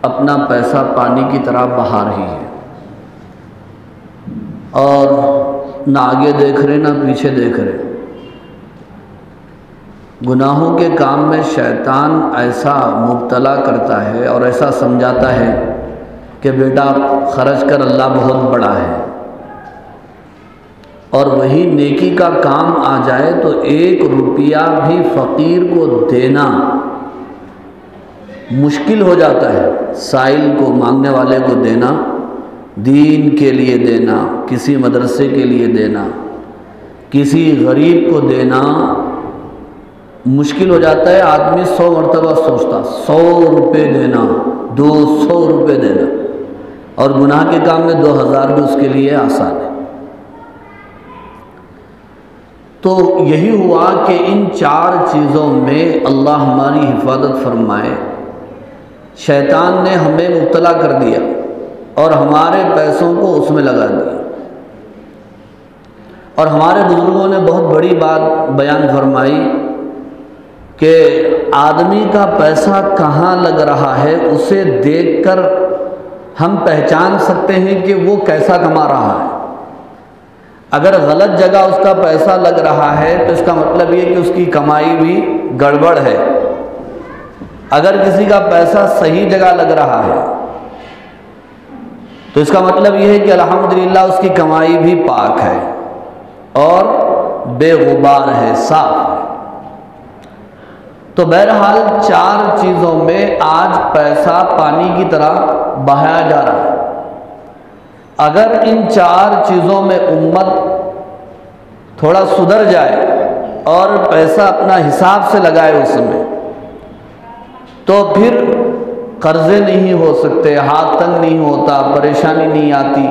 अपना पैसा पानी की तरह बहा रही है और ना आगे देख रहे ना पीछे देख रहे। गुनाहों के काम में शैतान ऐसा मुब्तला करता है और ऐसा समझाता है कि बेटा खर्च कर, अल्लाह बहुत बड़ा है। और वही नेकी का काम आ जाए तो 1 रुपया भी फ़कीर को देना मुश्किल हो जाता है। साइल को, मांगने वाले को देना, दीन के लिए देना, किसी मदरसे के लिए देना, किसी गरीब को देना मुश्किल हो जाता है। आदमी 100 मरतबा सोचता, 100 रुपये देना, 200 रुपये देना, और गुनाह के काम में 2000 भी उसके लिए आसान है। तो यही हुआ कि इन 4 चीज़ों में अल्लाह हमारी हिफाजत फरमाए। शैतान ने हमें मुब्तला कर दिया और हमारे पैसों को उसमें लगा दिया। और हमारे बुजुर्गों ने बहुत बड़ी बात बयान फरमाई कि आदमी का पैसा कहाँ लग रहा है उसे देखकर हम पहचान सकते हैं कि वो कैसा कमा रहा है। अगर गलत जगह उसका पैसा लग रहा है तो इसका मतलब ये कि उसकी कमाई भी गड़बड़ है। अगर किसी का पैसा सही जगह लग रहा है तो इसका मतलब ये है कि अल्हम्दुलिल्लाह उसकी कमाई भी पाक है और बेगुबार है, साफ है। तो बहरहाल 4 चीज़ों में आज पैसा पानी की तरह बहाया जा रहा है। अगर इन 4 चीज़ों में उम्मत थोड़ा सुधर जाए और पैसा अपना हिसाब से लगाए उसमें, तो फिर कर्जे नहीं हो सकते, हाथ तंग नहीं होता, परेशानी नहीं आती।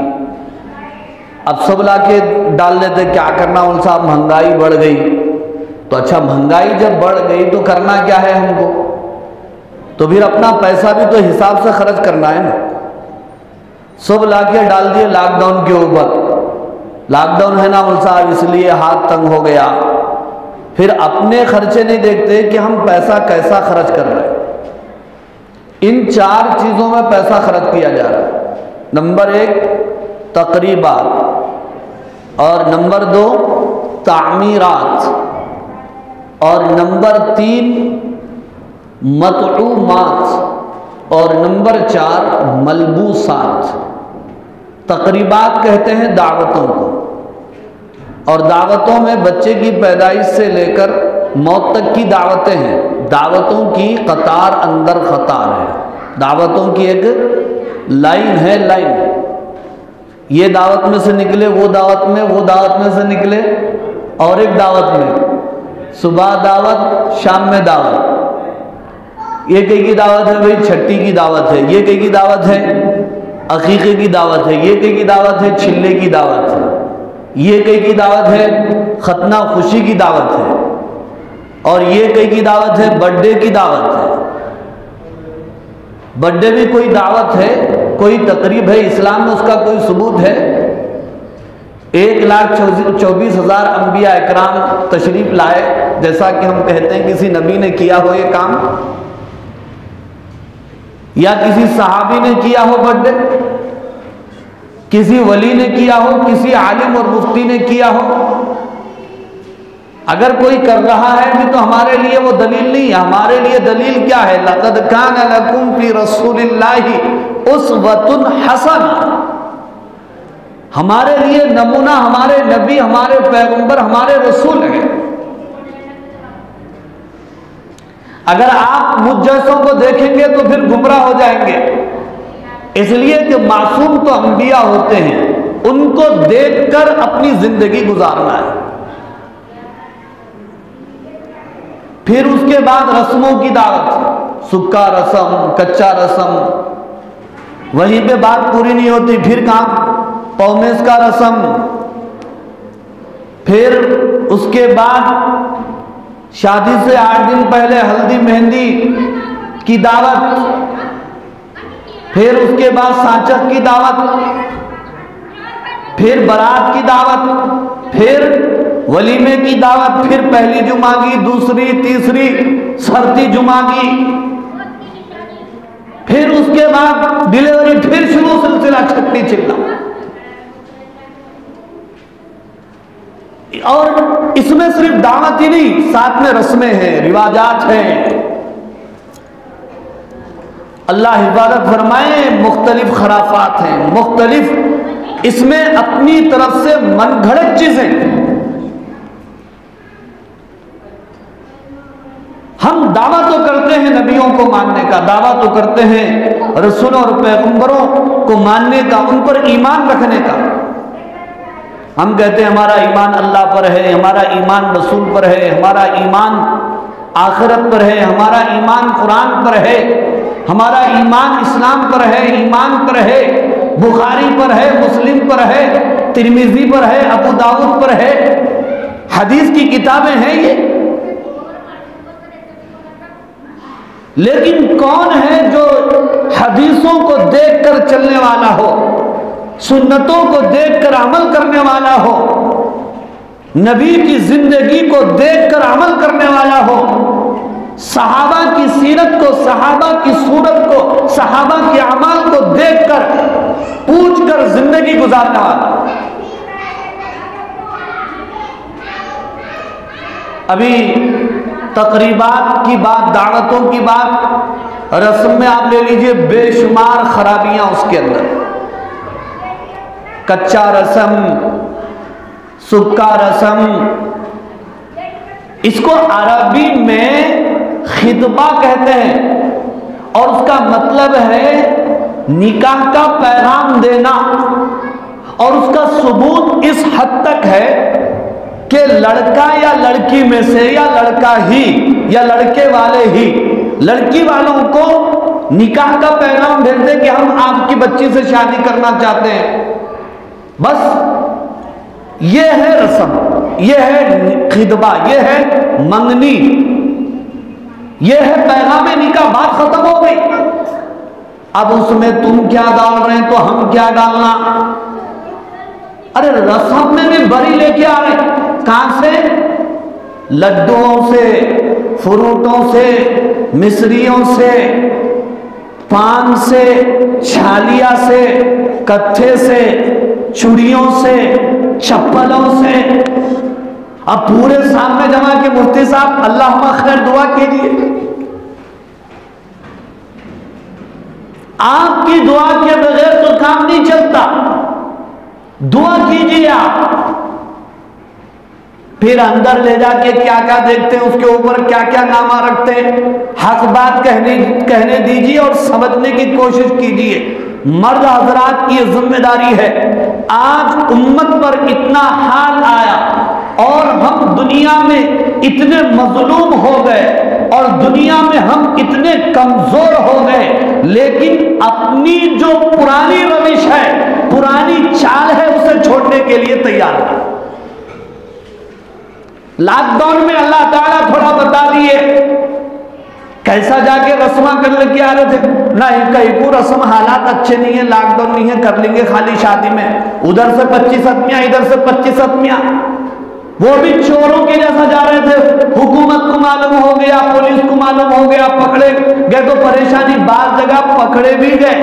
अब सब ला के डाल देते, क्या करना उन साहब, महंगाई बढ़ गई। तो अच्छा, महंगाई जब बढ़ गई तो करना क्या है हमको? तो फिर अपना पैसा भी तो हिसाब से खर्च करना है ना। सब ला के डाल दिए लॉकडाउन के ऊपर, लॉकडाउन है ना उन साहब, इसलिए हाथ तंग हो गया। फिर अपने खर्चे नहीं देखते कि हम पैसा कैसा खर्च कर रहे हैं। इन 4 चीज़ों में पैसा खर्च किया जा रहा है। नंबर 1 तकरीबात, और नंबर 2 तामीरात, और नंबर 3 मतऊमात, और नंबर 4 मलबूसात। तकरीबात कहते हैं दावतों को, और दावतों में बच्चे की पैदाइश से लेकर मौत तक की दावतें हैं। दावतों की कतार अंदर कतार है, दावतों की एक लाइन है, लाइन। ये दावत में से निकले वो दावत में, वो दावत में से निकले और एक दावत में, सुबह दावत, शाम में दावत। ये कहीं की दावत है भाई छठी की दावत है, ये कहीं की दावत है अकीक़े की दावत है, ये कहीं की दावत है छिल्ले की दावत है, ये कहीं की दावत है खतना खुशी की दावत है, और ये कहीं की दावत है बर्थडे की दावत है। बर्थडे भी कोई दावत है, कोई तकरीब है, इस्लाम में उसका कोई सबूत है? 1,24,000 अंबिया इकराम तशरीफ लाए, जैसा कि हम कहते हैं किसी नबी ने किया हो ये काम, या किसी सहाबी ने किया हो बर्थडे, किसी वली ने किया हो, किसी आलिम और मुफ्ती ने किया हो। अगर कोई कर रहा है भी तो हमारे लिए वो दलील नहीं है। हमारे लिए दलील क्या है? लक़द कान लकुम फी रसूलिल्लाहि उस्वतुन हसना। हमारे लिए नमूना हमारे नबी, हमारे पैगंबर, हमारे रसूल हैं। अगर आप मुझ जैसों को देखेंगे तो फिर गुमराह हो जाएंगे। इसलिए कि मासूम तो अंबिया होते हैं, उनको देखकर अपनी जिंदगी गुजारना है। फिर उसके बाद रस्मों की दावत, सुक्का रस्म, कच्चा रस्म, वहीं पे बात पूरी नहीं होती। फिर कहाँ पौमेस का रस्म, फिर उसके बाद शादी से 8 दिन पहले हल्दी मेहंदी की दावत, फिर उसके बाद सांचक की दावत, फिर बारात की दावत, फिर वलीमे की दावत, फिर पहली जुमा की, दूसरी, तीसरी, सरती जुमा की, फिर उसके बाद डिलीवरी फिर शुरू, सिलसिला छट्टी चिल्ला। और इसमें सिर्फ दावत ही नहीं, साथ में रस्में हैं, रिवाजात हैं। अल्लाह हिफाजत फरमाए, मुख्तलिफ खराफात हैं, मुख्तलिफ इसमें अपनी तरफ से मनगढ़ंत चीजें। हम दावा तो करते हैं नबियों को मानने का, दावा तो करते हैं रसूलों और पैगंबरों को मानने का, उन पर ईमान रखने का। हम कहते हैं हमारा ईमान अल्लाह पर है, हमारा ईमान रसूल पर है, हमारा ईमान आखिरत पर है, हमारा ईमान कुरान पर है, हमारा ईमान इस्लाम पर है, ईमान पर है, बुखारी पर है, मुस्लिम पर है, तिरमिजी पर है, अबू दाऊद पर है, हदीस की किताबें हैं ये। लेकिन कौन है जो हदीसों को देखकर चलने वाला हो, सुन्नतों को देखकर अमल करने वाला हो, नबी की जिंदगी को देखकर अमल करने वाला हो, सहाबा की सीरत को, सहाबा की सूरत को, सहाबा के अमाल को देखकर पूछकर जिंदगी गुजारने वाला। अभी तकरीबात की बात, दावतों की बात, रस्म में आप ले लीजिए, बेशुमार खराबियां उसके अंदर। कच्चा रस्म, सुक्का रस्म, इसको अरबी में खितबा कहते हैं और उसका मतलब है निकाह का पैगाम देना। और उसका सबूत इस हद तक है कि लड़का या लड़की में से, या लड़का ही या लड़के वाले ही लड़की वालों को निकाह का पैगाम भेज दे कि हम आपकी बच्ची से शादी करना चाहते हैं। बस ये है रस्म, ये है खितबा, ये है मंगनी, ये है पैगाम निकाह, बात खत्म हो गई। अब उसमें तुम क्या डाल रहे हैं तो हम क्या डालना। अरे रस्म में भी बरी लेके आ रहे, कहां से? लड्डुओं से, फ्रूटों से, मिश्रियों से, पान से, छालिया से, कत्थे से, चूड़ियों से, चप्पलों से। अब पूरे सामने जमा के मुफ्ती साहब अल्लाहुम्मा खैर दुआ कीजिए। आपकी दुआ के बगैर तो काम नहीं चलता, दुआ कीजिए आप। फिर अंदर ले जाके क्या क्या देखते हैं, उसके ऊपर क्या क्या नामा रखते हैं। हक बात कहने दीजिए और समझने की कोशिश कीजिए। मर्द हजरात की जिम्मेदारी है। आज उम्मत पर इतना हाल आया और हम दुनिया में इतने मजलूम हो गए और दुनिया में हम इतने कमजोर हो गए, लेकिन अपनी जो पुरानी रविश है, पुरानी चाल है, उसे छोड़ने के लिए तैयार नहीं। लॉकडाउन में अल्लाह ताला थोड़ा बता दिए कैसा जाके रस्मा कर लेके आ रहे थे। नहीं, कहीं को रस्म हालात अच्छे नहीं है, लॉकडाउन नहीं है, कर लेंगे खाली शादी में। उधर से 25 आदमियां, इधर से 25 आदमियां, वो भी चोरों के जैसा जा रहे थे। हुकूमत को मालूम हो गया, पुलिस को मालूम हो गया, पकड़े गए तो परेशानी। बात जगह पकड़े भी गए,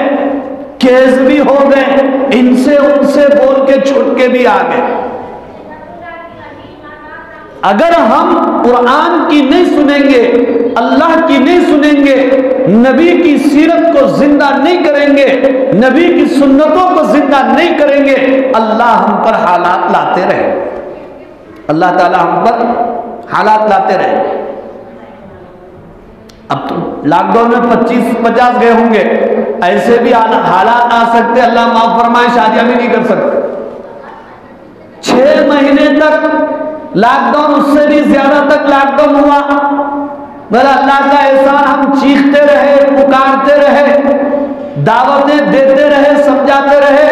केस भी हो गए, इनसे उनसे बोल के छुट के भी आ गए। अगर हम कुरान की नहीं सुनेंगे, अल्लाह की नहीं सुनेंगे, नबी की सीरत को जिंदा नहीं करेंगे, नबी की सुन्नतों को जिंदा नहीं करेंगे, अल्लाह हम पर हालात लाते रहे, अल्लाह ताला हम पर हालात लाते रहे। अब तो लॉकडाउन में 25-50 गए होंगे, ऐसे भी हालात आ सकते, अल्लाह माफ फरमाए, शादियां भी नहीं कर सकते। 6 महीने तक लॉकडाउन, उससे भी ज्यादा तक लॉकडाउन हुआ, मगर अल्लाह का एहसान, हम चीखते रहे, पुकारते रहे, दावतें देते रहे, समझाते रहे,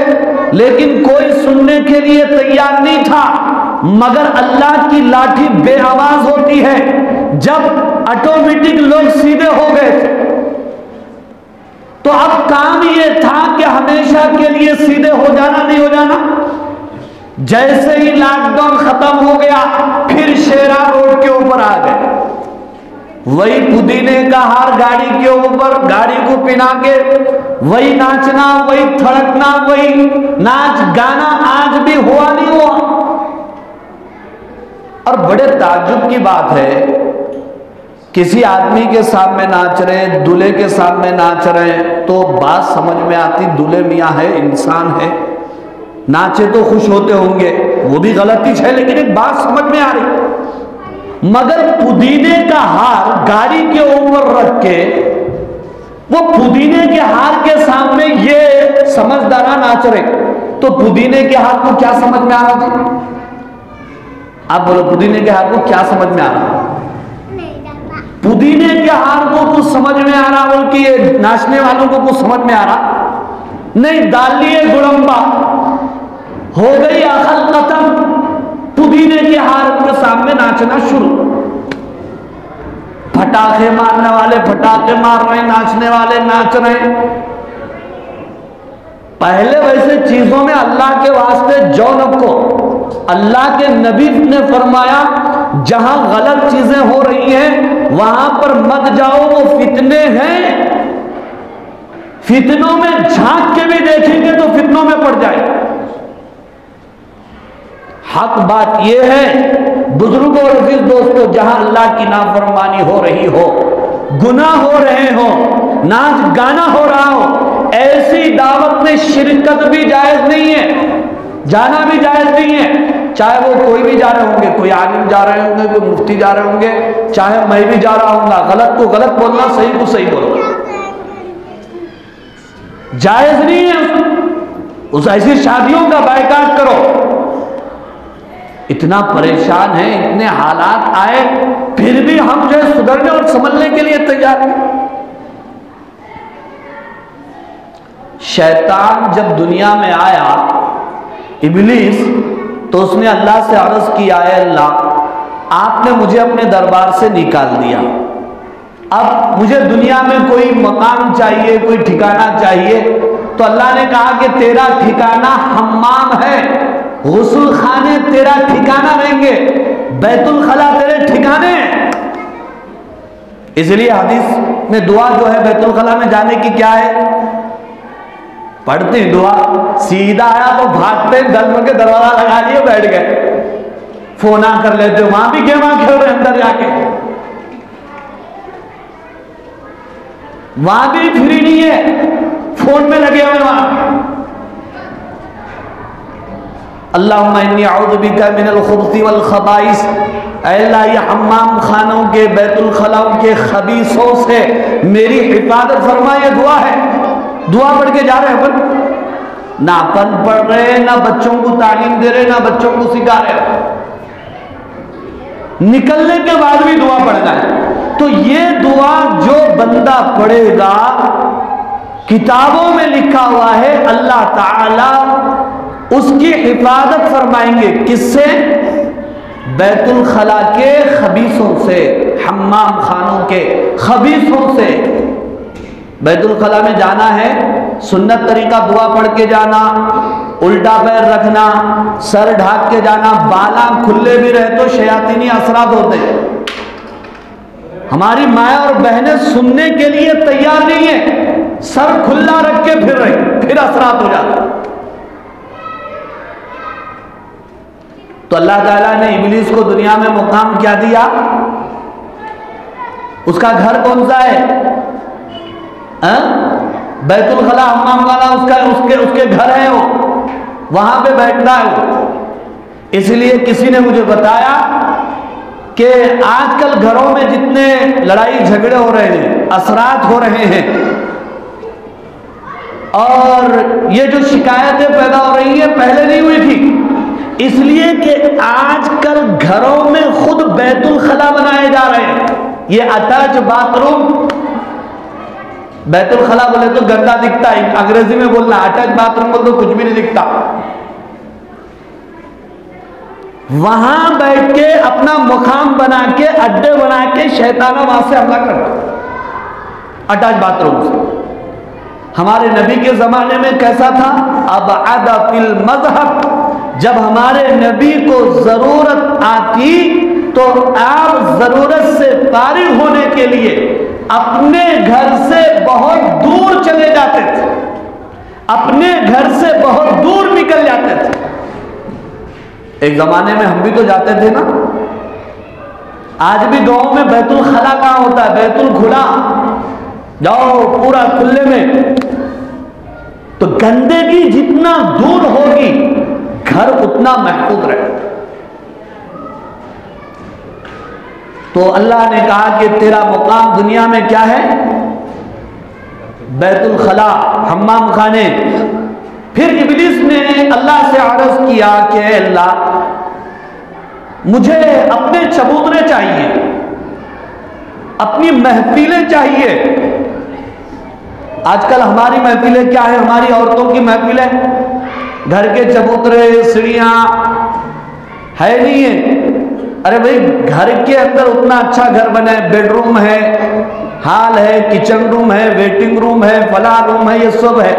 लेकिन कोई सुनने के लिए तैयार नहीं था। मगर अल्लाह की लाठी बेआवाज होती है। जब ऑटोमेटिक लोग सीधे हो गए थे, तो अब काम ये था कि हमेशा के लिए सीधे हो जाना, नहीं हो जाना। जैसे ही लॉकडाउन खत्म हो गया, फिर शेरा रोड के ऊपर आ गए, वही पुदीने का हार गाड़ी के ऊपर, गाड़ी को पिना के वही नाचना, वही थड़कना, वही नाच गाना आज भी हुआ नहीं हुआ। और बड़े ताज्जुब की बात है, किसी आदमी के सामने नाच रहे, दूल्हे के सामने नाच रहे, तो बात समझ में आती, दूल्हे मियाँ है, इंसान है, नाचे तो खुश होते होंगे, वो भी गलती है, लेकिन एक बात समझ में आ रही, मगर पुदीने का हार गाड़ी के ऊपर रख के वो पुदीने के हार के सामने ये समझदारा नाच रहे, तो पुदीने के हार को क्या समझ में आ रहा था? आप बोलो, पुदीने के हार को क्या समझ में आ रहा? पुदीने के हार को कुछ समझ में आ रहा, बोल कि ये नाचने वालों को कुछ समझ में आ रहा नहीं। डालिए गुड़म्बा, हो गई अकल खत्म, पुदीने के हार के सामने नाचना शुरू। फटाखे मारने वाले फटाखे मार रहे, नाचने वाले नाच रहे। पहले वैसे चीजों में अल्लाह के वास्ते जो रखो, अल्लाह के नबी ने फरमाया जहां गलत चीजें हो रही हैं वहां पर मत जाओ, वो फितने हैं, फितनों में झांक के भी देखेंगे तो फितनों में पड़ जाए। हक बात यह है बुजुर्गों और अजीज दोस्तों, जहां अल्लाह की नाफरमानी हो रही हो, गुनाह हो रहे हो, नाच गाना हो रहा हो, ऐसी दावत में शिरकत भी जायज नहीं है, जाना भी जायज नहीं है। चाहे वो कोई भी जा रहे होंगे, कोई आलिम जा रहे होंगे, कोई मुफ्ती जा रहे होंगे, चाहे मैं भी जा रहा हूंगा, गलत को गलत बोलना, सही को सही बोलना जायज नहीं है। उस ऐसी शादियों का बायकाट करो। इतना परेशान है, इतने हालात आए, फिर भी हम जो है सुधरने और संभलने के लिए तैयार हैं। शैतान जब दुनिया में आया, इब्लीस, तो उसने अल्लाह से अर्ज किया, है अल्लाह आपने मुझे अपने दरबार से निकाल दिया, अब मुझे दुनिया में कोई मकाम चाहिए, कोई ठिकाना चाहिए। तो अल्लाह ने कहा कि तेरा ठिकाना हम्माम है, गुस्ल खाने तेरा ठिकाना रहेंगे, बैतुल खला तेरे ठिकाने। इसलिए हदीस में दुआ जो है बैतुल खला में जाने की क्या है, पढ़ते दुआ, सीधा आया तो भागते दल के दरवाजा लगा लिए बैठ गए, फोना कर लेते, वहां भी गेमा खेल रहे अंदर जाके, वहां भी फ्री नहीं है, फोन में लगे हुए वहां। अल्लाहुम्मा इन्नी अऊज़ु बिका मिनल खुबुसी वल खबाइस, अल्लाह ये हम्माम खानों के, बैतुल खलाओं के खबीसों से मेरी हिफाजत फरमा। ये दुआ है, दुआ पढ़ के जा रहे हैं अपन, ना अपन पढ़ रहे, ना बच्चों को तालीम दे रहे, ना बच्चों को सिखा रहे, निकलने के बाद भी दुआ पढ़ना है। तो ये दुआ जो बंदा पढ़ेगा, किताबों में लिखा हुआ है अल्लाह ताला उसकी हिफाजत फरमाएंगे। किससे? बैतुल खला के खबीसों से, हम्माम खानों के खबीसों से। बैतुल खला में जाना है, सुन्नत तरीका दुआ पढ़ के जाना, उल्टा पैर रखना, सर ढाक के जाना, बाला खुले भी रहे तो शयातीनी असरात होते। हमारी माया और बहनें सुनने के लिए तैयार नहीं है, सर खुला रख के फिर रहे, फिर असरात हो जाता। तो अल्लाह ताला ने इब्लीस को दुनिया में मुकाम क्या दिया? उसका घर कौन सा है? बैतुल खला, हम्माम वाला उसके घर है, वो वहां पे बैठता है वो। इसलिए किसी ने मुझे बताया कि आजकल घरों में जितने लड़ाई झगड़े हो रहे हैं, असरात हो रहे हैं, और ये जो शिकायतें पैदा हो रही है पहले नहीं हुई थी, इसलिए कि आजकल घरों में खुद बैतुल खला बनाए जा रहे हैं। ये अटैच बाथरूम, बैतुल खला बोले तो गंदा दिखता है, अंग्रेजी में बोलना, अटैच बाथरूम बोल तो कुछ भी नहीं दिखता। वहां बैठ के अपना मुकाम बना के, अड्डे बना के शैताना वहां से हमला करता, अटैच बाथरूम से। हमारे नबी के जमाने में कैसा था? अब आदा फिल मजहब, जब हमारे नबी को जरूरत आती तो आप जरूरत से फारिग होने के लिए अपने घर से बहुत दूर चले जाते थे। अपने घर से बहुत दूर निकल जाते थे। एक जमाने में हम भी तो जाते थे ना। आज भी गांव में बैतुल खला कहां होता है? बैतुल खुला, जाओ पूरा खुले में। तो गंदगी जितना दूर होगी घर उतना महफूज रहेगा। तो अल्लाह ने कहा कि तेरा मुकाम दुनिया में क्या है? बैतुल खला, हम्माम खाने। फिर इब्लीस ने अल्लाह से अर्ज किया कि अल्लाह मुझे अपने चबूतरे चाहिए, अपनी महफिलें चाहिए। आजकल हमारी महफिलें क्या है? हमारी औरतों की महफिलें, घर के चबूतरे, सीढ़ियां है नहीं है। अरे भाई, घर के अंदर उतना अच्छा घर बने, बेडरूम है, हॉल है, किचन रूम है, वेटिंग रूम है, फला रूम है, ये सब है।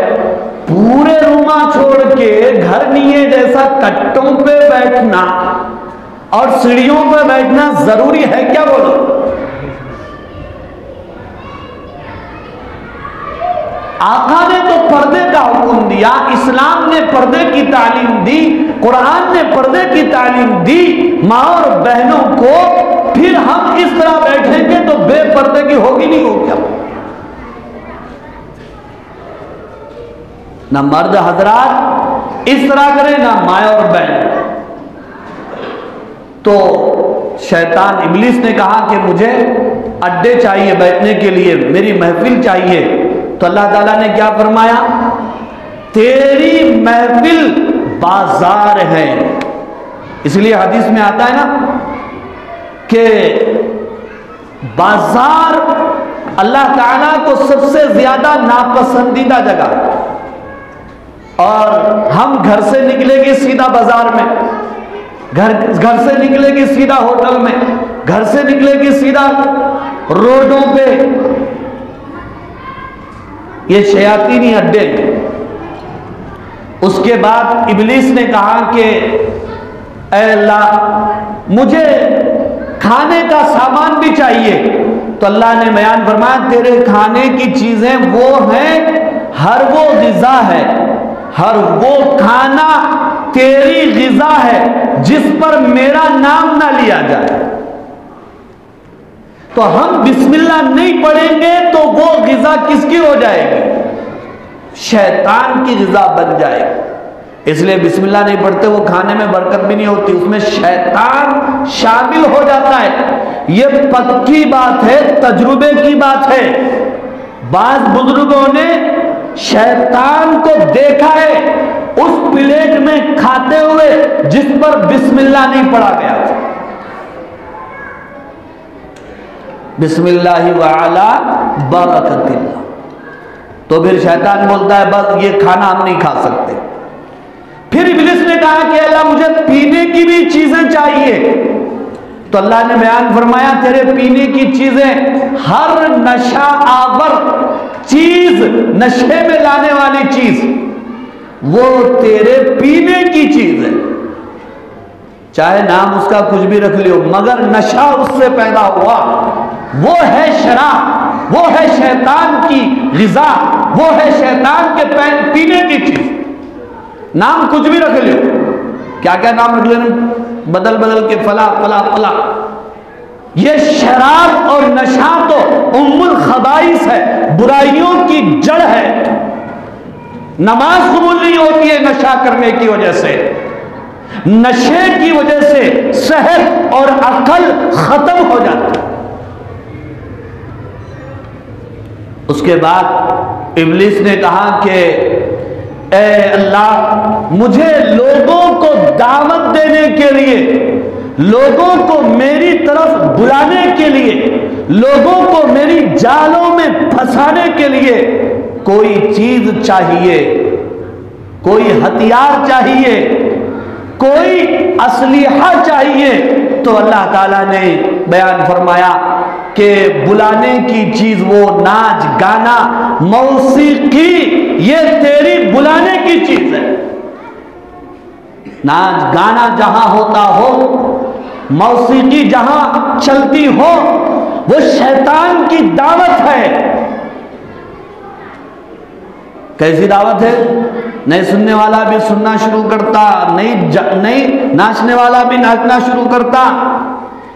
पूरे रूमा छोड़ के घर नहीं है जैसा कट्टों पे बैठना और सीढ़ियों पे बैठना जरूरी है क्या? बोलो। आका ने तो पर्दे का हुक्म दिया, इस्लाम ने पर्दे की तालीम दी, कुरान ने पर्दे की तालीम दी माँ और बहनों को। फिर हम इस तरह बैठेंगे तो बेपर्दे की होगी नहीं होगी? ना मर्द हजरात इस तरह करें, ना माँ और बहन। तो शैतान इब्लीस ने कहा कि मुझे अड्डे चाहिए बैठने के लिए, मेरी महफिल चाहिए। तो अल्लाह ताला ने क्या फरमाया? तेरी महफिल बाजार है। इसलिए हदीस में आता है ना कि बाजार अल्लाह ताला को सबसे ज्यादा नापसंदीदा जगह। और हम घर से निकलेंगे सीधा बाजार में, घर से निकलेगी सीधा होटल में, घर से निकलेगी सीधा रोडों पे। ये शयातीनी अड्डे। उसके बाद इब्लीस ने कहा कि ऐ अल्लाह मुझे खाने का सामान भी चाहिए। तो अल्लाह ने बयान फरमाया तेरे खाने की चीजें वो हैं, हर वो गिज़ा है, हर वो खाना तेरी गिज़ा है जिस पर मेरा नाम ना लिया जाए। तो हम बिस्मिल्लाह नहीं पढ़ेंगे तो वो गिज़ा किसकी हो जाएगी? शैतान की गिज़ा बन जाएगी। इसलिए बिस्मिल्लाह नहीं पढ़ते, वो खाने में बरकत भी नहीं होती, उसमें शैतान शामिल हो जाता है। ये पक्की बात है, तजुर्बे की बात है। बाज बुजुर्गों ने शैतान को देखा है उस प्लेट में खाते हुए जिस पर बिस्मिल्लाह नहीं पढ़ा गया था। बिस्मिल्लाह व अला बरकतिल्लाह। तो फिर शैतान बोलता है बस ये खाना हम नहीं खा सकते। फिर इब्लीस ने कहा कि अल्लाह मुझे पीने की भी चीजें चाहिए। तो अल्लाह ने बयान फरमाया तेरे पीने की चीजें हर नशा आवर चीज, नशे में लाने वाली चीज, वो तेरे पीने की चीज है। चाहे नाम उसका कुछ भी रख लियो, मगर नशा उससे पैदा हुआ। वो है शराब, वो है शैतान की गिज़ा, वो है शैतान के पीने की चीज। नाम कुछ भी रख लियो, क्या क्या नाम रख लेना, बदल बदल के फला फला फला। ये शराब और नशा तो उम्मुल खबाइस है, बुराइयों की जड़ है। नमाज कबूल नहीं होती है नशा करने की वजह से। नशे की वजह से सेहत और अकल खत्म हो जाती है। उसके बाद इब्लीस ने कहा कि ए अल्लाह मुझे लोगों को दावत देने के लिए, लोगों को मेरी तरफ बुलाने के लिए, लोगों को मेरी जालों में फंसाने के लिए कोई चीज चाहिए, कोई हथियार चाहिए, कोई असलिहा चाहिए। तो अल्लाह ताला ने बयान फरमाया कि बुलाने की चीज वो नाच गाना मौसीकी, ये तेरी बुलाने की चीज है। नाच गाना जहां होता हो, मौसीकी जहां चलती हो, वो शैतान की दावत है। कैसी दावत है? नहीं सुनने वाला भी सुनना शुरू करता, नहीं नाचने वाला भी नाचना शुरू करता,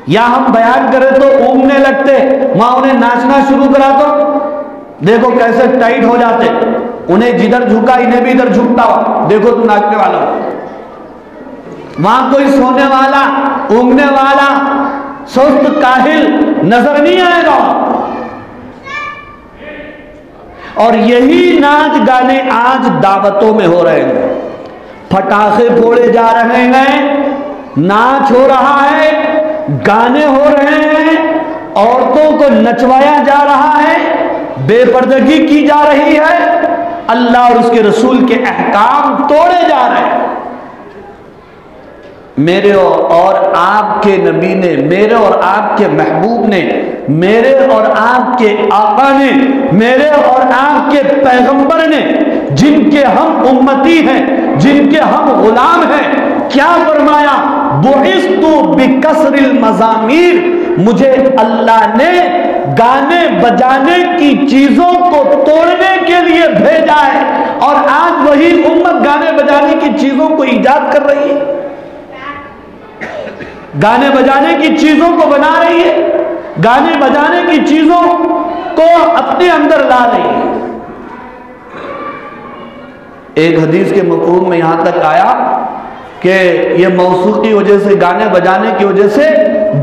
या हम बयान करें तो ऊँघने लगते, वहां उन्हें नाचना शुरू करा तो देखो कैसे टाइट हो जाते, उन्हें जिधर झुका इन्हें भी इधर झुकता हो, देखो तुम नाचने वाला। वहां कोई सोने वाला, ऊँघने वाला, सुस्त काहिल नजर नहीं आएगा। और यही नाच गाने आज दावतों में हो रहे हैं, पटाखे फोड़े जा रहे हैं, नाच हो रहा है, गाने हो रहे हैं, औरतों को नचवाया जा रहा है, बेपर्दगी की जा रही है, अल्लाह और उसके रसूल के अहकाम तोड़े जा रहे हैं। मेरे और आपके नबी ने, मेरे और आपके महबूब ने, मेरे और आपके आका ने, मेरे और आपके पैगंबर ने, जिनके हम उम्मती हैं, जिनके हम गुलाम हैं, क्या फरमाया? बुइस्तु बिकसरिल मज़ामीर, मुझे अल्लाह ने गाने बजाने की चीजों को तोड़ने के लिए भेजा है। और आज वही उम्मत गाने बजाने की चीजों को ईजाद कर रही है, गाने बजाने की चीजों को बना रही है, गाने बजाने की चीजों को अपने अंदर ला रही है। एक हदीस के मफ़हूम में यहां तक आया कि ये मौसीकी की वजह से, गाने बजाने की वजह से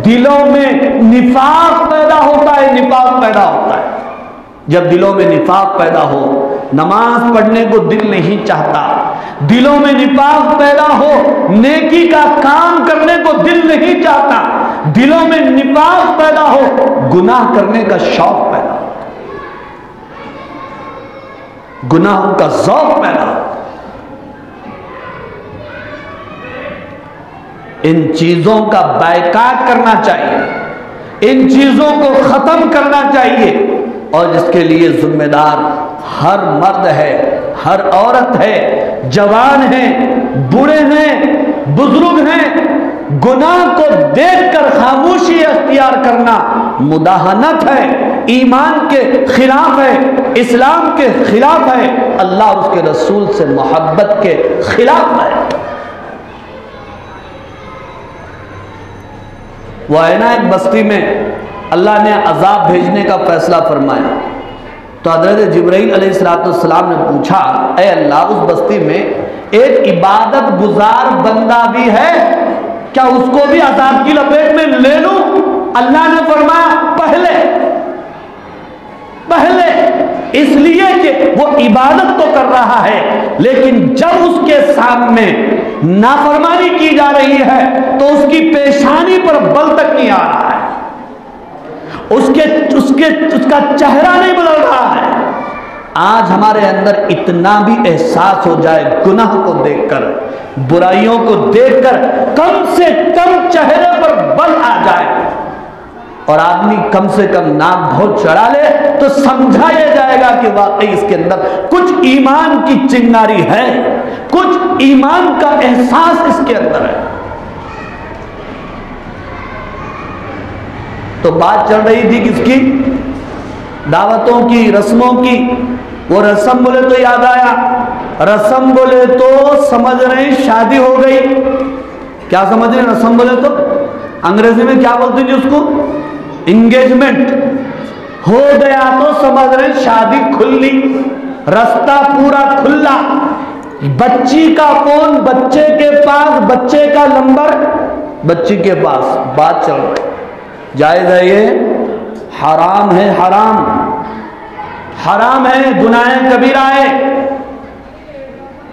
दिलों में निफाक पैदा होता है, निफाक पैदा होता है। जब दिलों में निफाक पैदा हो, नमाज पढ़ने को दिल नहीं चाहता, दिलों में निफाक पैदा हो, नेकी का काम करने को दिल नहीं चाहता, दिलों में निफाक पैदा हो, गुनाह करने का शौक पैदा हो, गुनाहों का ज़ौक़ पैदा हो। इन चीजों का बायकाट करना चाहिए, इन चीजों को खत्म करना चाहिए, और जिसके लिए जिम्मेदार हर मर्द है, हर औरत है, जवान है, बूढ़े हैं, बुजुर्ग हैं। गुनाह को देखकर खामोशी अख्तियार करना मुदाहनत है, ईमान के खिलाफ है, इस्लाम के खिलाफ है, अल्लाह और उसके रसूल से मोहब्बत के खिलाफ है। वह है ना, एक बस्ती में अल्लाह ने अजाब भेजने का फैसला फरमाया, तो हज़रत जिब्राईल अलैहिस्सलाम ने पूछा, ऐ अल्लाह, उस बस्ती में एक इबादत गुजार बंदा भी है, क्या उसको भी अजाब की लपेट में ले लूं? अल्लाह ने फरमाया पहले, इसलिए कि वो इबादत तो कर रहा है, लेकिन जब उसके सामने नाफरमानी की जा रही है तो उसकी पेशानी पर बल तक नहीं आ रहा है, उसका चेहरा नहीं बदल रहा है। आज हमारे अंदर इतना भी एहसास हो जाए, गुनाह को देखकर, बुराइयों को देखकर कम से कम चेहरे पर बल आ जाए, और आदमी कम से कम नाक बहुत चढ़ा ले, तो समझाया जाएगा कि वाकई इसके अंदर कुछ ईमान की चिंगारी है, कुछ ईमान का एहसास इसके अंदर है। तो बात चल रही थी किसकी? दावतों की, रस्मों की। वो रस्म बोले तो याद आया, रस्म बोले तो समझ रहे शादी हो गई। क्या समझ रहे रस्म बोले तो? अंग्रेजी में क्या बोलते हैं उसको? इंगेजमेंट हो गया तो समझ रहे शादी खुली, रास्ता पूरा खुला। बच्ची का फोन बच्चे के पास, बच्चे का नंबर बच्ची के पास, बात चल रही। जायज है ये? हराम है, हराम है, गुनाह कबीरा है।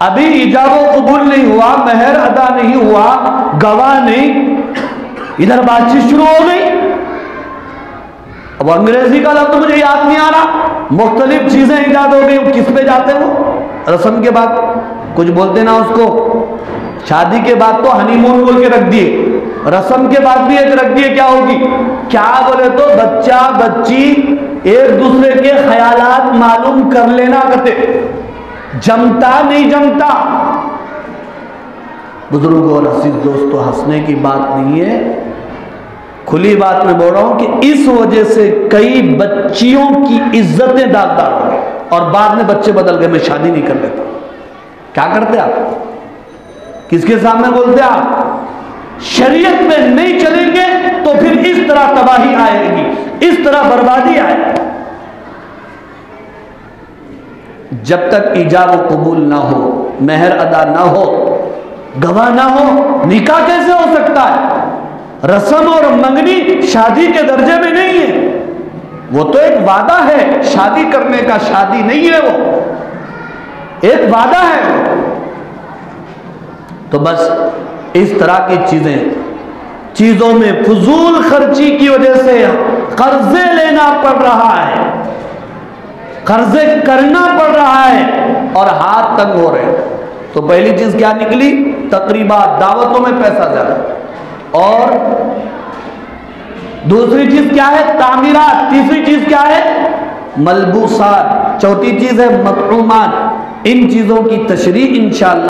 अभी इजाबो कबूल नहीं हुआ, मेहर अदा नहीं हुआ, गवाह नहीं, इधर बातचीत शुरू हो गई। अब अंग्रेजी का लफ्ज़ तो मुझे याद नहीं आ रहा, मुख्तलिफ चीजें ईजाद हो गई। किस पे जाते वो? रस्म के बाद कुछ बोलते ना उसको, शादी के बाद तो हनीमून बोल के रख दिए, रस्म के बाद भी एक रख दिए। क्या होगी? क्या बोले तो बच्चा बच्ची एक दूसरे के ख्यालात मालूम कर लेना कहते, जमता नहीं जमता। बुजुर्गों और अजीज दोस्तों, हंसने की बात नहीं है, खुली बात में बोल रहा हूं कि इस वजह से कई बच्चियों की इज्जतें दागदार हो गई। और बाद में बच्चे बदल गए, मैं शादी नहीं कर लेता। क्या करते आप? किसके सामने बोलते आप? शरीयत में नहीं चलेंगे तो फिर इस तरह तबाही आएगी, इस तरह बर्बादी आएगी। जब तक इजाब व कबूल ना हो, मेहर अदा ना हो, गवाह ना हो, निकाह कैसे हो सकता है? रस्म और मंगनी शादी के दर्जे में नहीं है, वो तो एक वादा है शादी करने का, शादी नहीं है, वो एक वादा है। तो बस इस तरह की चीजों में फजूल खर्ची की वजह से कर्जे लेना पड़ रहा है, कर्जे करना पड़ रहा है और हाथ तंग हो रहे हैं। तो पहली चीज क्या निकली? तकरीबात, दावतों में पैसा ज्यादा। और दूसरी चीज क्या है? तामीरात। तीसरी चीज क्या है? मलबूसात। चौथी चीज है मतऊमात। इन चीजों की तशरीह इंशाअल्लाह